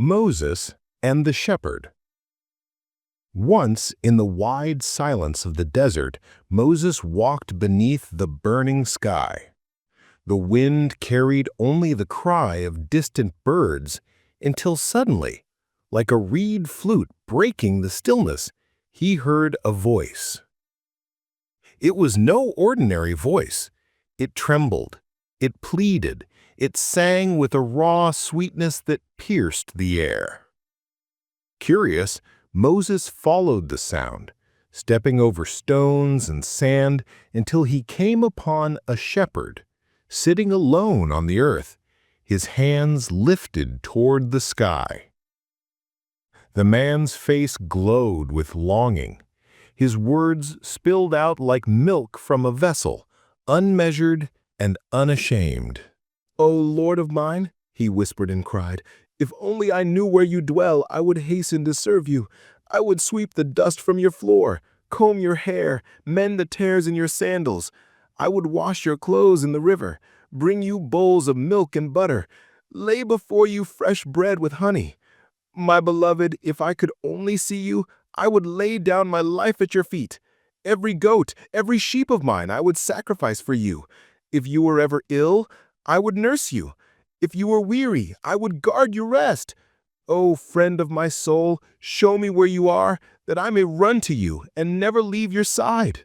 Moses and the Shepherd. Once, in the wide silence of the desert, Moses walked beneath the burning sky. The wind carried only the cry of distant birds until suddenly, like a reed flute breaking the stillness, he heard a voice. It was no ordinary voice. It trembled, it pleaded, it sang with a raw sweetness that pierced the air. Curious, Moses followed the sound, stepping over stones and sand until he came upon a shepherd, sitting alone on the earth, his hands lifted toward the sky. The man's face glowed with longing. His words spilled out like milk from a vessel, unmeasured and unashamed. "O Lord of mine," he whispered and cried, "if only I knew where you dwell, I would hasten to serve you. I would sweep the dust from your floor, comb your hair, mend the tears in your sandals. I would wash your clothes in the river, bring you bowls of milk and butter, lay before you fresh bread with honey. My beloved, if I could only see you, I would lay down my life at your feet. Every goat, every sheep of mine I would sacrifice for you. If you were ever ill, I would nurse you. If you were weary, I would guard your rest. O friend of my soul, show me where you are, that I may run to you and never leave your side."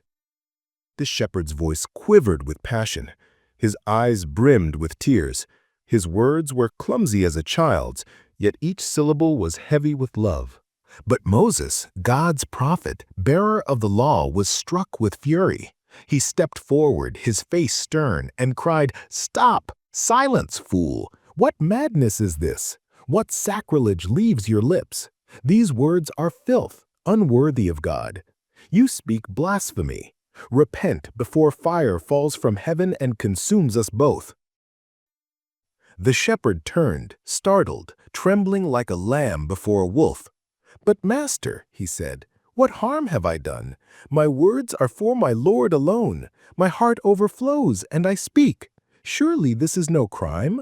The shepherd's voice quivered with passion. His eyes brimmed with tears. His words were clumsy as a child's, yet each syllable was heavy with love. But Moses, God's prophet, bearer of the law, was struck with fury. He stepped forward, his face stern, and cried, "Stop! Silence, fool! What madness is this? What sacrilege leaves your lips? These words are filth, unworthy of God. You speak blasphemy. Repent before fire falls from heaven and consumes us both." The shepherd turned, startled, trembling like a lamb before a wolf. "But master," he said, "what harm have I done? My words are for my Lord alone. My heart overflows, and I speak. Surely this is no crime?"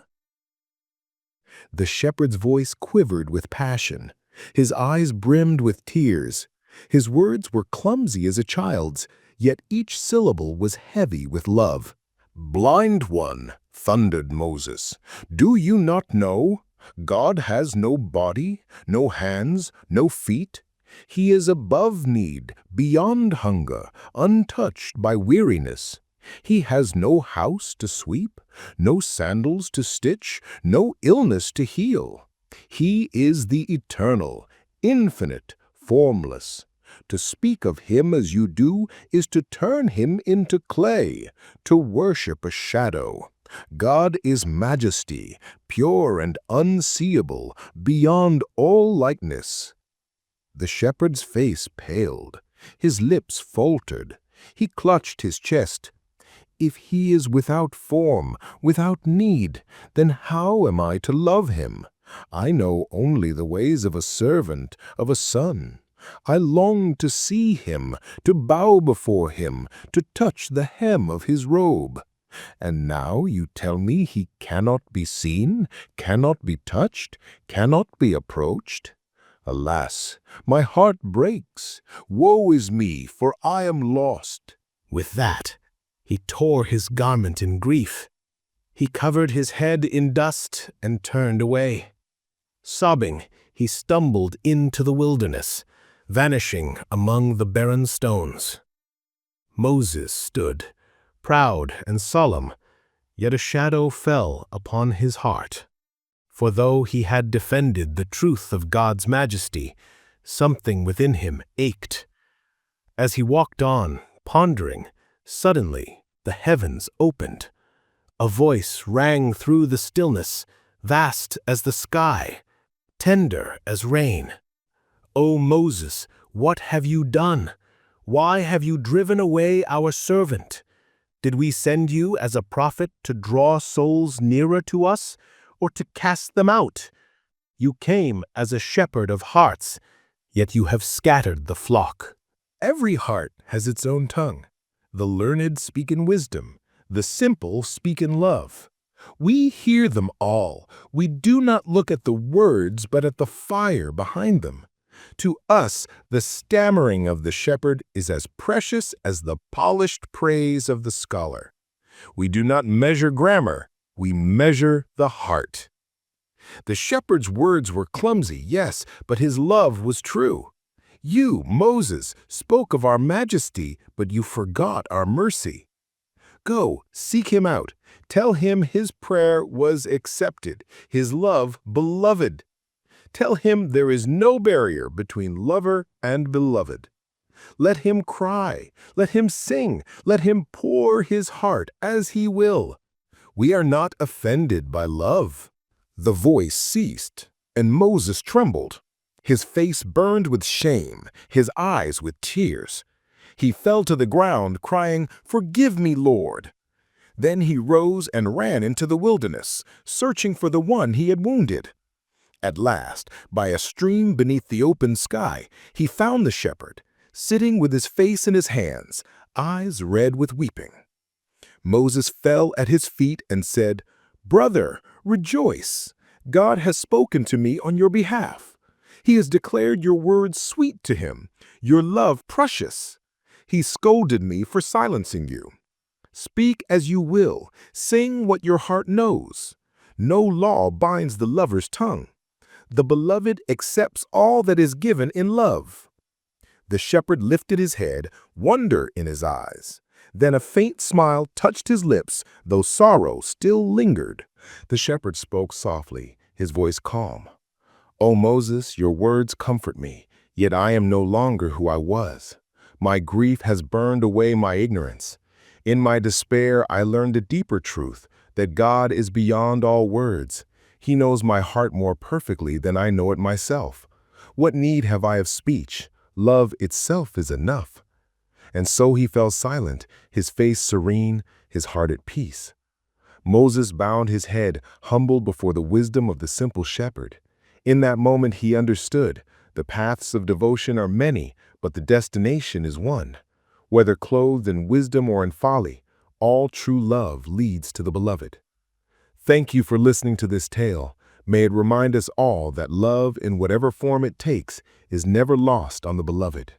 The shepherd's voice quivered with passion. His eyes brimmed with tears. His words were clumsy as a child's, yet each syllable was heavy with love. "Blind one," thundered Moses, "do you not know? God has no body, no hands, no feet. He is above need, beyond hunger, untouched by weariness. He has no house to sweep, no sandals to stitch, no illness to heal. He is the eternal, infinite, formless. To speak of him as you do is to turn him into clay, to worship a shadow. God is majesty, pure and unseeable, beyond all likeness." The shepherd's face paled. His lips faltered. He clutched his chest. "If he is without form, without need, then how am I to love him? I know only the ways of a servant, of a son. I long to see him, to bow before him, to touch the hem of his robe. And now you tell me he cannot be seen, cannot be touched, cannot be approached? Alas, my heart breaks. Woe is me, for I am lost." With that, he tore his garment in grief. He covered his head in dust and turned away. Sobbing, he stumbled into the wilderness, vanishing among the barren stones. Moses stood, proud and solemn, yet a shadow fell upon his heart. For though he had defended the truth of God's majesty, something within him ached. As he walked on, pondering, suddenly the heavens opened. A voice rang through the stillness, vast as the sky, tender as rain. "O Moses, what have you done? Why have you driven away our servant? Did we send you as a prophet to draw souls nearer to us, or to cast them out? You came as a shepherd of hearts, yet you have scattered the flock." Every heart has its own tongue. The learned speak in wisdom, the simple speak in love. We hear them all. We do not look at the words, but at the fire behind them. To us, the stammering of the shepherd is as precious as the polished praise of the scholar. We do not measure grammar, we measure the heart. The shepherd's words were clumsy, yes, but his love was true. You, Moses, spoke of our majesty, but you forgot our mercy. Go, seek him out. Tell him his prayer was accepted, his love beloved. Tell him there is no barrier between lover and beloved. Let him cry, let him sing, let him pour his heart as he will. We are not offended by love. The voice ceased, and Moses trembled. His face burned with shame, his eyes with tears. He fell to the ground, crying, "Forgive me, Lord." Then he rose and ran into the wilderness, searching for the one he had wounded. At last, by a stream beneath the open sky, he found the shepherd, sitting with his face in his hands, eyes red with weeping. Moses fell at his feet and said, "Brother, rejoice. God has spoken to me on your behalf. He has declared your words sweet to him, your love precious. He scolded me for silencing you. Speak as you will, sing what your heart knows. No law binds the lover's tongue. The beloved accepts all that is given in love." The shepherd lifted his head, wonder in his eyes. Then a faint smile touched his lips, though sorrow still lingered. The shepherd spoke softly, his voice calm. "O Moses, your words comfort me, yet I am no longer who I was. My grief has burned away my ignorance. In my despair, I learned a deeper truth, that God is beyond all words. He knows my heart more perfectly than I know it myself. What need have I of speech? Love itself is enough." And so he fell silent, his face serene, his heart at peace. Moses bowed his head, humbled before the wisdom of the simple shepherd. In that moment he understood, the paths of devotion are many, but the destination is one. Whether clothed in wisdom or in folly, all true love leads to the beloved. Thank you for listening to this tale. May it remind us all that love, in whatever form it takes, is never lost on the beloved.